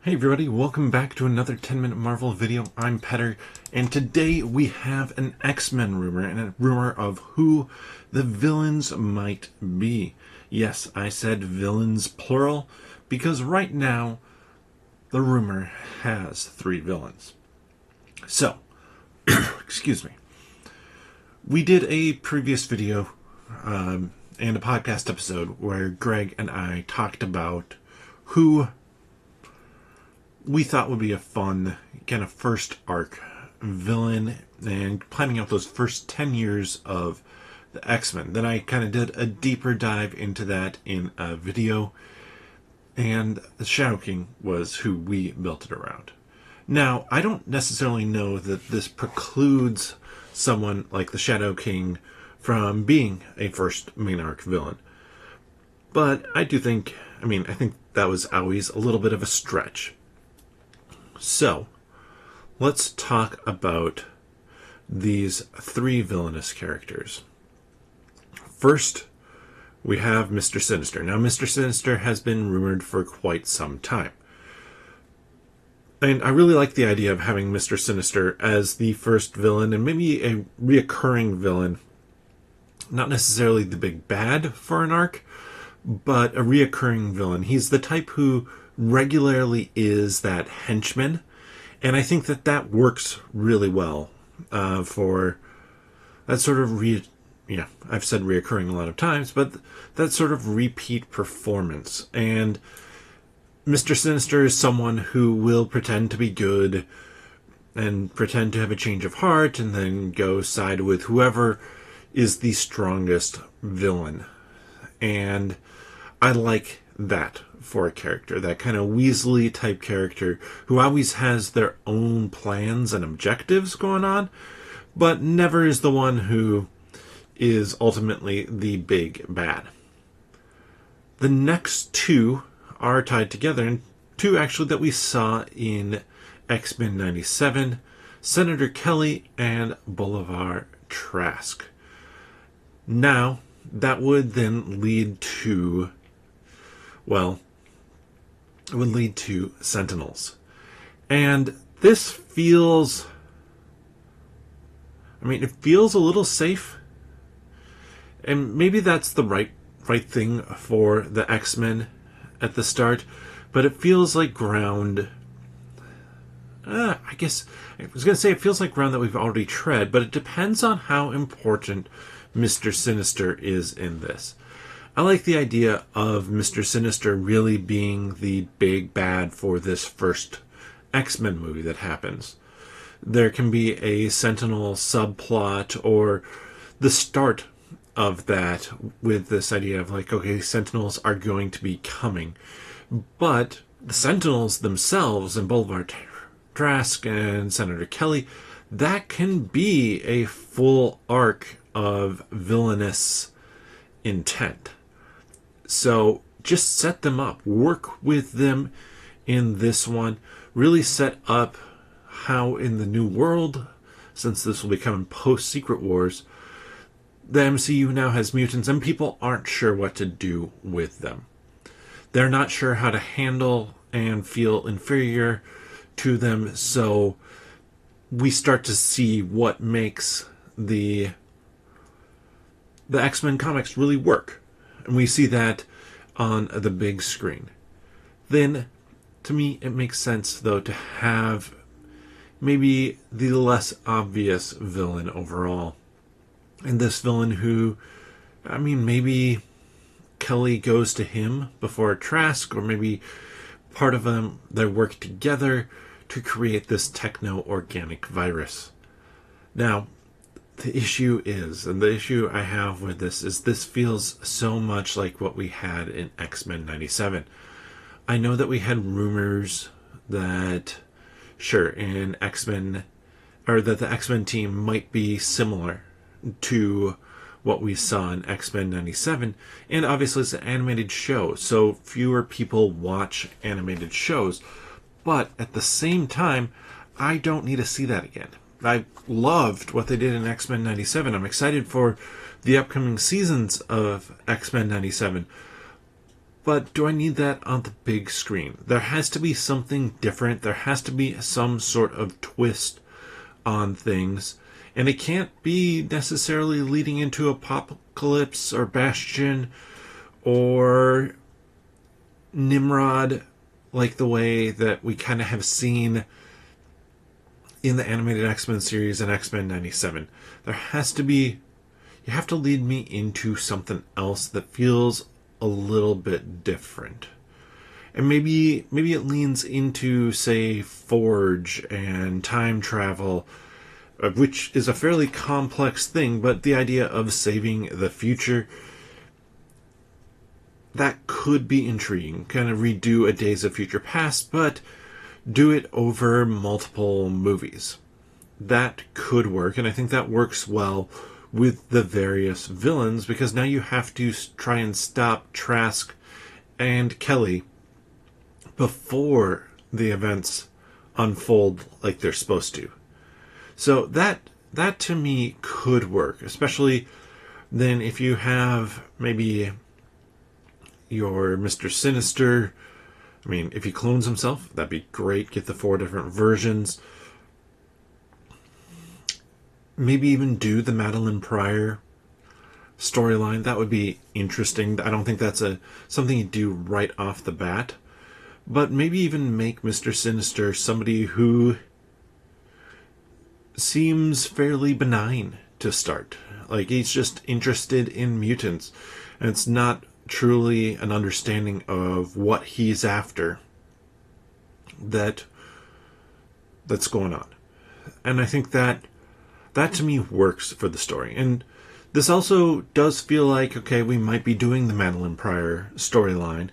Hey everybody, welcome back to another 10-minute Marvel video. I'm Petter, and today we have an X-Men rumor, and a rumor of who the villains might be. Yes, I said villains plural, because right now, the rumor has 3 villains. So, excuse me. We did a previous video, and a podcast episode, where Greg and I talked about who we thought would be a fun kind of first arc villain and planning out those first 10 years of the X-Men. Then I kind of did a deeper dive into that in a video, and the Shadow King was who we built it around. Now, I don't necessarily know that this precludes someone like the Shadow King from being a first main arc villain. But I think that was always a little bit of a stretch. So, let's talk about these 3 villainous characters. First, we have Mr. Sinister. Now, Mr. Sinister has been rumored for quite some time. And I really like the idea of having Mr. Sinister as the first villain, and maybe a reoccurring villain. Not necessarily the big bad for an arc, but a reoccurring villain. He's the type who regularly is that henchman, and I think that works really well for that sort of I've said reoccurring a lot of times, but that sort of repeat performance. And Mr. Sinister is someone who will pretend to be good and pretend to have a change of heart and then go side with whoever is the strongest villain. And I like that for a character, that kind of Weasley type character who always has their own plans and objectives going on, but never is the one who is ultimately the big bad. The next 2 are tied together, and 2 actually that we saw in X-Men 97, Senator Kelly and Bolivar Trask. Now, that would then lead to, it would lead to Sentinels. And this feels, it feels a little safe. And maybe that's the right thing for the X-Men at the start. But it feels like ground, I guess, I was going to say it feels like ground that we've already tread. But it depends on how important Mr. Sinister is in this. I like the idea of Mr. Sinister really being the big bad for this first X-Men movie that happens. There can be a Sentinel subplot or the start of that with this idea of Sentinels are going to be coming. But the Sentinels themselves and Bolivar Trask and Senator Kelly, that can be a full arc of villainous intent. So just set them up, work with them in this one, really set up how in the new world, since this will be coming post-Secret Wars, the MCU now has mutants and people aren't sure what to do with them. They're not sure how to handle and feel inferior to them, so we start to see what makes the X-Men comics really work. And we see that on the big screen. Then, to me, it makes sense, though, to have maybe the less obvious villain overall. And this villain who, maybe Kelly goes to him before Trask, or maybe part of them, they work together to create this techno-organic virus. Now, the issue is, and the issue I have with this is this feels so much like what we had in X-Men 97. I know that we had rumors that, in X-Men, or that the X-Men team might be similar to what we saw in X-Men 97, and obviously it's an animated show, so fewer people watch animated shows, but at the same time, I don't need to see that again. I loved what they did in X-Men 97. I'm excited for the upcoming seasons of X-Men 97. But do I need that on the big screen? There has to be something different. There has to be some sort of twist on things. And it can't be necessarily leading into Apocalypse or Bastion or Nimrod, like the way that we kind of have seen in the animated X-Men series and X-Men 97. There has to be, you have to lead me into something else that feels a little bit different. And maybe it leans into, say, Forge and time travel, which is a fairly complex thing, but the idea of saving the future, that could be intriguing. Kind of redo a Days of Future Past, but do it over multiple movies. That could work, and I think that works well with the various villains, because now you have to try and stop Trask and Kelly before the events unfold like they're supposed to. So that to me could work, especially then if you have maybe your Mr. Sinister. I mean, if he clones himself, that'd be great. Get the 4 different versions. Maybe even do the Madeline Pryor storyline. That would be interesting. I don't think that's something you do right off the bat. But maybe even make Mr. Sinister somebody who seems fairly benign to start. Like, he's just interested in mutants. And it's not truly an understanding of what he's after that's going on. And I think that to me works for the story. And this also does feel like, okay, we might be doing the Madeline Pryor storyline,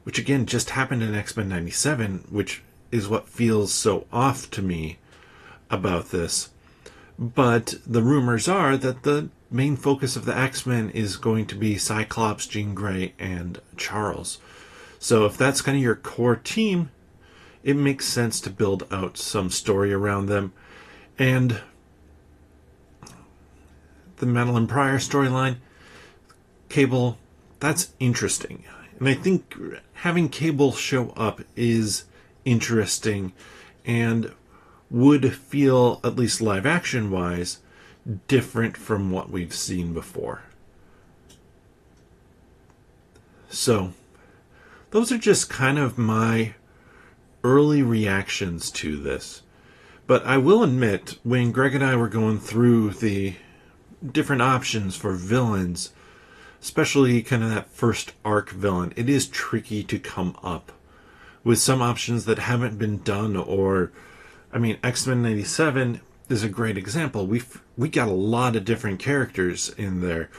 which again just happened in X-Men 97, which is what feels so off to me about this. But the rumors are that the main focus of the X-Men is going to be Cyclops, Jean Grey, and Charles. So if that's kind of your core team, it makes sense to build out some story around them. And the Madeline Pryor storyline, Cable, that's interesting. And I think having Cable show up is interesting and would feel, at least live action wise, different from what we've seen before. So, those are just kind of my early reactions to this. But I will admit, when Greg and I were going through the different options for villains, especially kind of that first arc villain, it is tricky to come up with some options that haven't been done. Or, I mean, X-Men 97 is a great example. We got a lot of different characters in there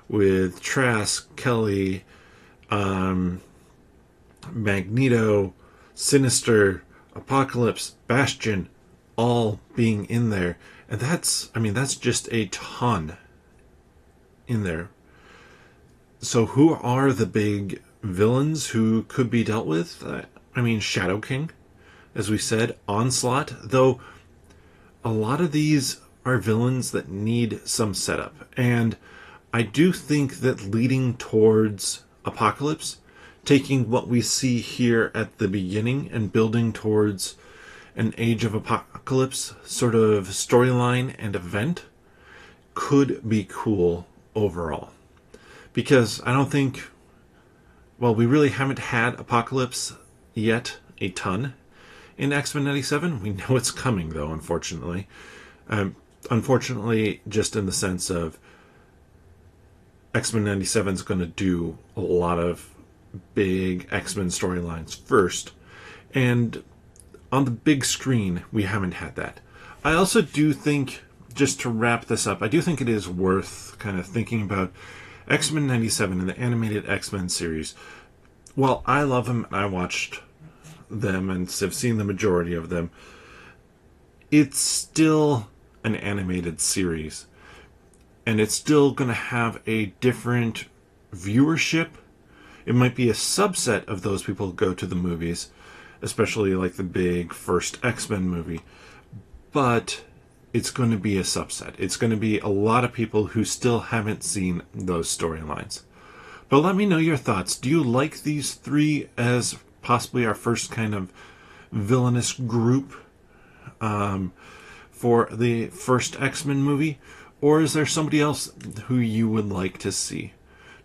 with Trask, Kelly, Magneto, Sinister, Apocalypse, Bastion, all being in there. And that's just a ton in there. So who are the big villains who could be dealt with? Shadow King, as we said, Onslaught, though a lot of these are villains that need some setup. And I do think that leading towards Apocalypse, taking what we see here at the beginning and building towards an Age of Apocalypse sort of storyline and event, could be cool overall. Because I don't think, we really haven't had Apocalypse yet a ton in X-Men 97. We know it's coming, though, unfortunately. Unfortunately, just in the sense of X-Men 97 is going to do a lot of big X-Men storylines first. And on the big screen, we haven't had that. I also do think, just to wrap this up, I do think it is worth kind of thinking about X-Men 97 and the animated X-Men series. While I love them, and I watched them and have seen the majority of them, it's still an animated series. And it's still going to have a different viewership. It might be a subset of those people who go to the movies, especially like the big first X-Men movie. But it's going to be a subset. It's going to be a lot of people who still haven't seen those storylines. But let me know your thoughts. Do you like these three as possibly our first kind of villainous group for the first X-Men movie? Or is there somebody else who you would like to see?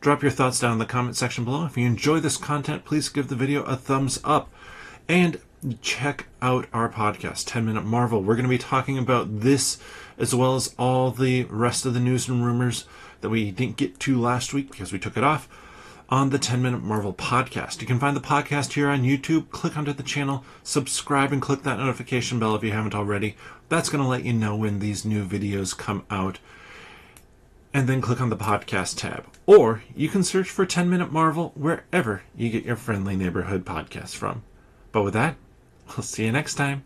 Drop your thoughts down in the comment section below. If you enjoy this content, please give the video a thumbs up. And check out our podcast, 10 Minute Marvel. We're going to be talking about this as well as all the rest of the news and rumors that we didn't get to last week because we took it off on the 10 Minute Marvel podcast. You can find the podcast here on YouTube. Click onto the channel, subscribe, and click that notification bell if you haven't already. That's going to let you know when these new videos come out. And then click on the podcast tab. Or you can search for 10 Minute Marvel wherever you get your friendly neighborhood podcasts from. But with that, we'll see you next time.